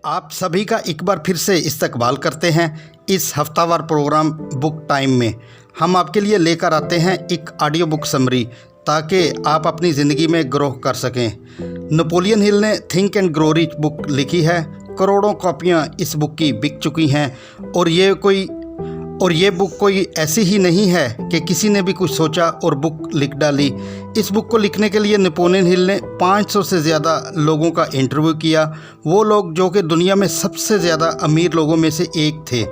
आप सभी का एक बार फिर से इस्तकबाल करते हैं इस हफ्तावार प्रोग्राम बुक टाइम में। हम आपके लिए लेकर आते हैं एक ऑडियो बुक समरी ताकि आप अपनी ज़िंदगी में ग्रो कर सकें। नेपोलियन हिल ने think and grow rich book लिखी है। करोड़ों कॉपियां इस बुक की बिक चुकी हैं और ये बुक कोई ऐसी ही नहीं है कि किसी ने भी कुछ सोचा और बुक लिख डाली। इस बुक को लिखने के लिए नेपोलियन हिल ने 500 से ज़्यादा लोगों का इंटरव्यू किया। वो लोग जो कि दुनिया में सबसे ज़्यादा अमीर लोगों में से एक थे,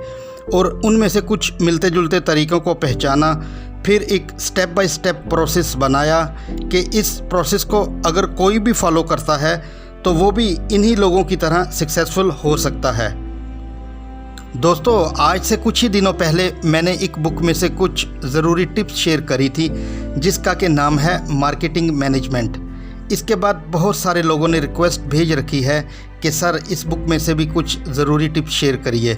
और उनमें से कुछ मिलते जुलते तरीक़ों को पहचाना। फिर एक स्टेप बाय स्टेप प्रोसेस बनाया कि इस प्रोसेस को अगर कोई भी फॉलो करता है तो वो भी इन्हीं लोगों की तरह सक्सेसफुल हो सकता है। दोस्तों, आज से कुछ ही दिनों पहले मैंने एक बुक में से कुछ ज़रूरी टिप्स शेयर करी थी जिसका के नाम है मार्केटिंग मैनेजमेंट। इसके बाद बहुत सारे लोगों ने रिक्वेस्ट भेज रखी है कि सर इस बुक में से भी कुछ ज़रूरी टिप्स शेयर करिए।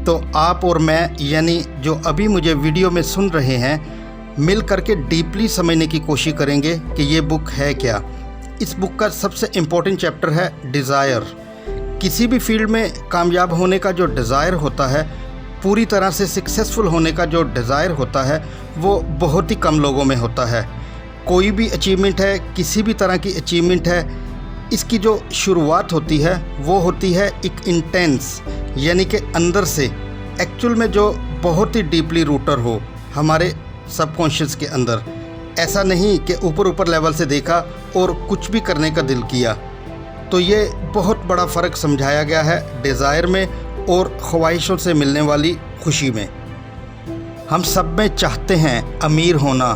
तो आप और मैं, यानी जो अभी मुझे वीडियो में सुन रहे हैं, मिल करके डीपली समझने की कोशिश करेंगे कि ये बुक है क्या। इस बुक का सबसे इम्पोर्टेंट चैप्टर है डिज़ायर। किसी भी फील्ड में कामयाब होने का जो डिज़ायर होता है, पूरी तरह से सक्सेसफुल होने का जो डिज़ायर होता है, वो बहुत ही कम लोगों में होता है। कोई भी अचीवमेंट है, किसी भी तरह की अचीवमेंट है, इसकी जो शुरुआत होती है वो होती है एक इंटेंस, यानी कि अंदर से, एक्चुअल में जो बहुत ही डीपली रूटर हो हमारे सबकॉन्शियस के अंदर। ऐसा नहीं कि ऊपर ऊपर लेवल से देखा और कुछ भी करने का दिल किया। तो ये बहुत बड़ा फ़र्क समझाया गया है डिज़ायर में और ख्वाहिशों से मिलने वाली खुशी में। हम सब में चाहते हैं अमीर होना,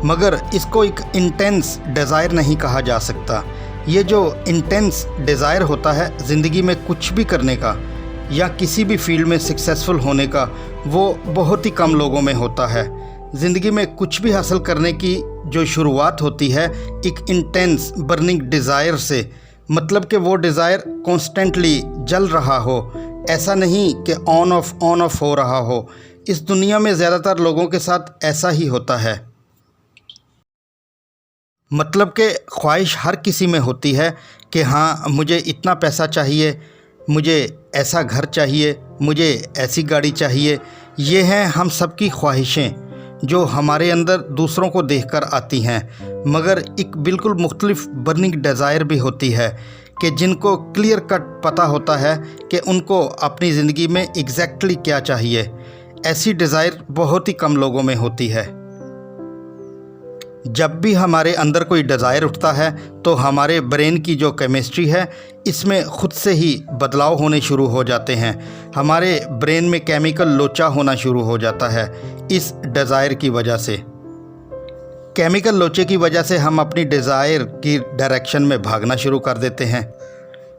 मगर इसको एक इंटेंस डिज़ायर नहीं कहा जा सकता। ये जो इंटेंस डिज़ायर होता है ज़िंदगी में कुछ भी करने का या किसी भी फील्ड में सक्सेसफुल होने का, वो बहुत ही कम लोगों में होता है। ज़िंदगी में कुछ भी हासिल करने की जो शुरुआत होती है एक इंटेंस बर्निंग डिज़ायर से, मतलब कि वो डिज़ायर कॉन्स्टेंटली जल रहा हो, ऐसा नहीं कि ऑन ऑफ हो रहा हो। इस दुनिया में ज़्यादातर लोगों के साथ ऐसा ही होता है। मतलब कि ख्वाहिश हर किसी में होती है कि हाँ, मुझे इतना पैसा चाहिए, मुझे ऐसा घर चाहिए, मुझे ऐसी गाड़ी चाहिए। ये हैं हम सबकी ख्वाहिशें जो हमारे अंदर दूसरों को देखकर आती हैं। मगर एक बिल्कुल मुख्तलिफ बर्निंग डिज़ायर भी होती है कि जिनको क्लियर कट पता होता है कि उनको अपनी ज़िंदगी में एग्जैक्टली क्या चाहिए। ऐसी डिज़ायर बहुत ही कम लोगों में होती है। जब भी हमारे अंदर कोई डिज़ायर उठता है तो हमारे ब्रेन की जो केमिस्ट्री है, इसमें ख़ुद से ही बदलाव होने शुरू हो जाते हैं। हमारे ब्रेन में केमिकल लोचा होना शुरू हो जाता है इस डिज़ायर की वजह से। केमिकल लोचे की वजह से हम अपनी डिज़ायर की डायरेक्शन में भागना शुरू कर देते हैं,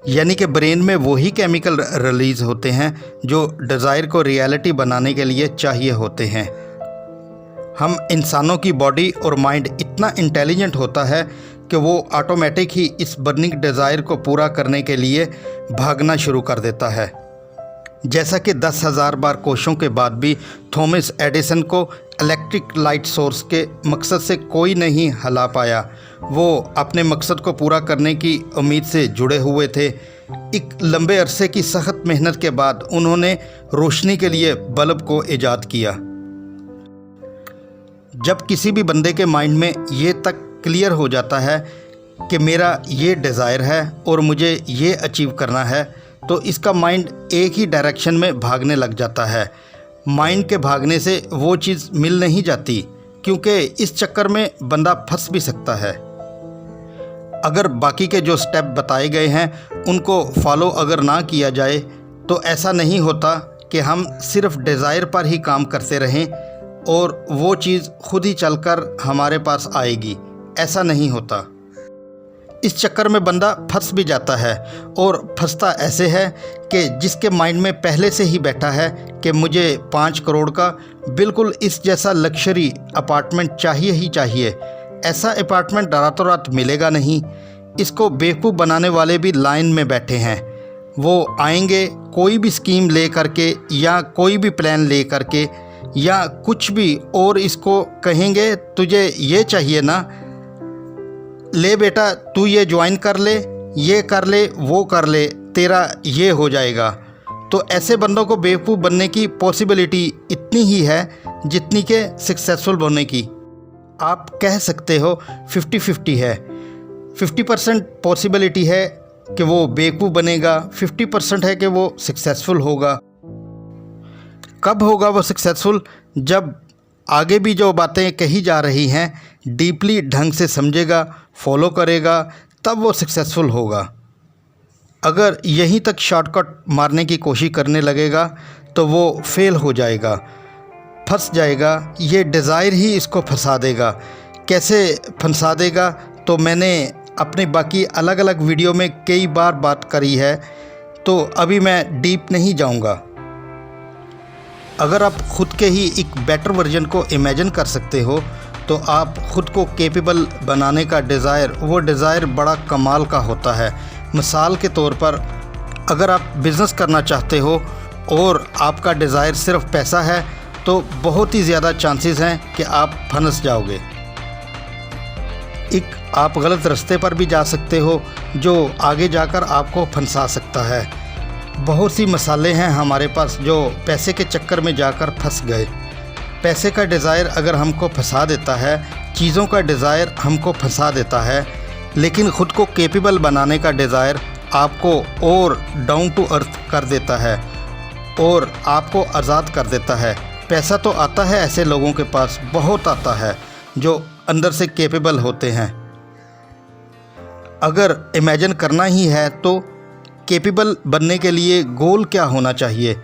यानी कि ब्रेन में वही केमिकल रिलीज़ होते हैं जो डिज़ायर को रियलिटी बनाने के लिए चाहिए होते हैं। हम इंसानों की बॉडी और माइंड इतना इंटेलिजेंट होता है कि वो ऑटोमेटिक ही इस बर्निंग डिज़ायर को पूरा करने के लिए भागना शुरू कर देता है। जैसा कि 10,000 बार कोशिशों के बाद भी थॉमस एडिसन को इलेक्ट्रिक लाइट सोर्स के मकसद से कोई नहीं हिला पाया। वो अपने मकसद को पूरा करने की उम्मीद से जुड़े हुए थे। एक लंबे अरसे की सख्त मेहनत के बाद उन्होंने रोशनी के लिए बल्ब को ईजाद किया। जब किसी भी बंदे के माइंड में ये तक क्लियर हो जाता है कि मेरा ये डिज़ायर है और मुझे ये अचीव करना है, तो इसका माइंड एक ही डायरेक्शन में भागने लग जाता है। माइंड के भागने से वो चीज़ मिल नहीं जाती, क्योंकि इस चक्कर में बंदा फंस भी सकता है। अगर बाकी के जो स्टेप बताए गए हैं उनको फॉलो अगर ना किया जाए तो ऐसा नहीं होता कि हम सिर्फ डिज़ायर पर ही काम करते रहें और वो चीज़ खुद ही चलकर हमारे पास आएगी। ऐसा नहीं होता। इस चक्कर में बंदा फंस भी जाता है, और फंसता ऐसे है कि जिसके माइंड में पहले से ही बैठा है कि मुझे 5 करोड़ का बिल्कुल इस जैसा लग्जरी अपार्टमेंट चाहिए ही चाहिए। ऐसा अपार्टमेंट रातों रात मिलेगा नहीं। इसको बेवकूफ़ बनाने वाले भी लाइन में बैठे हैं। वो आएंगे कोई भी स्कीम ले करके या कोई भी प्लान ले करके या कुछ भी, और इसको कहेंगे तुझे ये चाहिए ना, ले बेटा तू ये ज्वाइन कर ले, ये कर ले, वो कर ले, तेरा ये हो जाएगा। तो ऐसे बंदों को बेवकूफ़ बनने की पॉसिबिलिटी इतनी ही है जितनी के सक्सेसफुल होने की। आप कह सकते हो 50-50 है। 50% पॉसिबिलिटी है कि वो बेवकूफ़ बनेगा, 50% है कि वो सक्सेसफुल होगा। कब होगा वो सक्सेसफुल? जब आगे भी जो बातें कही जा रही हैं डीपली ढंग से समझेगा, फॉलो करेगा, तब वो सक्सेसफुल होगा। अगर यहीं तक शॉर्टकट मारने की कोशिश करने लगेगा तो वो फेल हो जाएगा, फंस जाएगा। ये डिज़ायर ही इसको फंसा देगा। कैसे फंसा देगा तो मैंने अपने बाकी अलग अलग वीडियो में कई बार बात करी है, तो अभी मैं डीप नहीं जाऊंगा। अगर आप ख़ुद के ही एक बेटर वर्जन को इमेजिन कर सकते हो तो आप ख़ुद को कैपेबल बनाने का डिज़ायर, वो डिज़ायर बड़ा कमाल का होता है। मिसाल के तौर पर अगर आप बिज़नेस करना चाहते हो और आपका डिज़ायर सिर्फ पैसा है तो बहुत ही ज़्यादा चांसेस हैं कि आप फंस जाओगे। एक आप गलत रास्ते पर भी जा सकते हो जो आगे जाकर आपको फंसा सकता है। बहुत सी मिसालें हैं हमारे पास जो पैसे के चक्कर में जाकर फंस गए। पैसे का डिज़ायर अगर हमको फंसा देता है, चीज़ों का डिज़ायर हमको फंसा देता है, लेकिन ख़ुद को कैपेबल बनाने का डिज़ायर आपको और डाउन टू अर्थ कर देता है और आपको आज़ाद कर देता है। पैसा तो आता है ऐसे लोगों के पास, बहुत आता है जो अंदर से कैपेबल होते हैं। अगर इमेजिन करना ही है तो कैपेबल बनने के लिए गोल क्या होना चाहिए?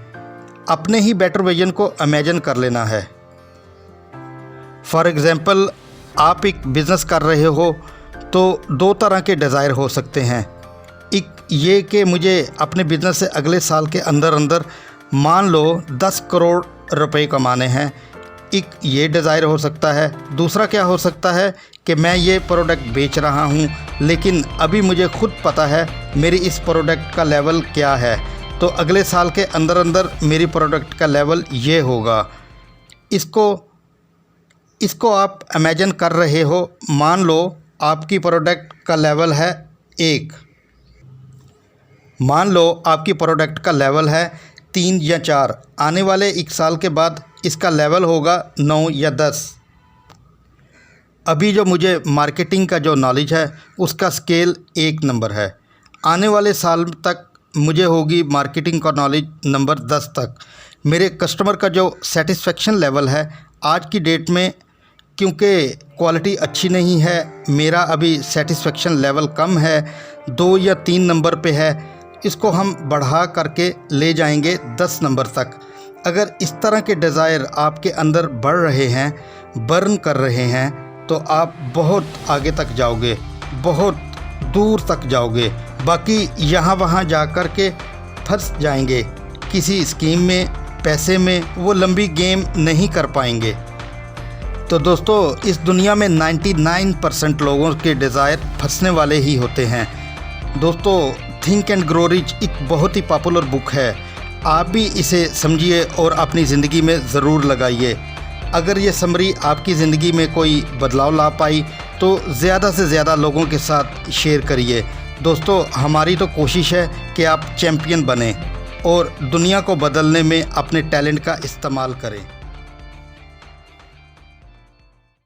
अपने ही बेटर विजन को इमेजिन कर लेना है। फॉर एग्ज़ाम्पल, आप एक बिज़नेस कर रहे हो तो दो तरह के डिज़ायर हो सकते हैं। एक ये कि मुझे अपने बिज़नेस से अगले साल के अंदर अंदर मान लो 10 करोड़ रुपए कमाने हैं, एक ये डिज़ायर हो सकता है। दूसरा क्या हो सकता है कि मैं ये प्रोडक्ट बेच रहा हूँ लेकिन अभी मुझे खुद पता है मेरी इस प्रोडक्ट का लेवल क्या है, तो अगले साल के अंदर अंदर मेरी प्रोडक्ट का लेवल ये होगा। इसको आप इमेजिन कर रहे हो। मान लो आपकी प्रोडक्ट का लेवल है 1, मान लो आपकी प्रोडक्ट का लेवल है 3 या 4, आने वाले 1 साल के बाद इसका लेवल होगा 9 या 10। अभी जो मुझे मार्केटिंग का जो नॉलेज है उसका स्केल 1 नंबर है, आने वाले साल तक मुझे होगी मार्केटिंग का नॉलेज नंबर 10 तक। मेरे कस्टमर का जो सेटिस्फेक्शन लेवल है आज की डेट में, क्योंकि क्वालिटी अच्छी नहीं है, मेरा अभी सेटिस्फेक्शन लेवल कम है, 2 या 3 नंबर पे है। इसको हम बढ़ा करके ले जाएंगे 10 नंबर तक। अगर इस तरह के डिज़ायर आपके अंदर बढ़ रहे हैं, बर्न कर रहे हैं, तो आप बहुत आगे तक जाओगे, बहुत दूर तक जाओगे। बाकी यहाँ वहाँ जा कर के फंस जाएंगे किसी स्कीम में, पैसे में, वो लंबी गेम नहीं कर पाएंगे। तो दोस्तों, इस दुनिया में 99% लोगों के डिज़ायर फंसने वाले ही होते हैं। दोस्तों, थिंक एंड ग्रो रिच एक बहुत ही पॉपुलर बुक है, आप भी इसे समझिए और अपनी ज़िंदगी में ज़रूर लगाइए। अगर ये समरी आपकी ज़िंदगी में कोई बदलाव ला पाई तो ज़्यादा से ज़्यादा लोगों के साथ शेयर करिए। दोस्तों, हमारी तो कोशिश है कि आप चैम्पियन बने और दुनिया को बदलने में अपने टैलेंट का इस्तेमाल करें।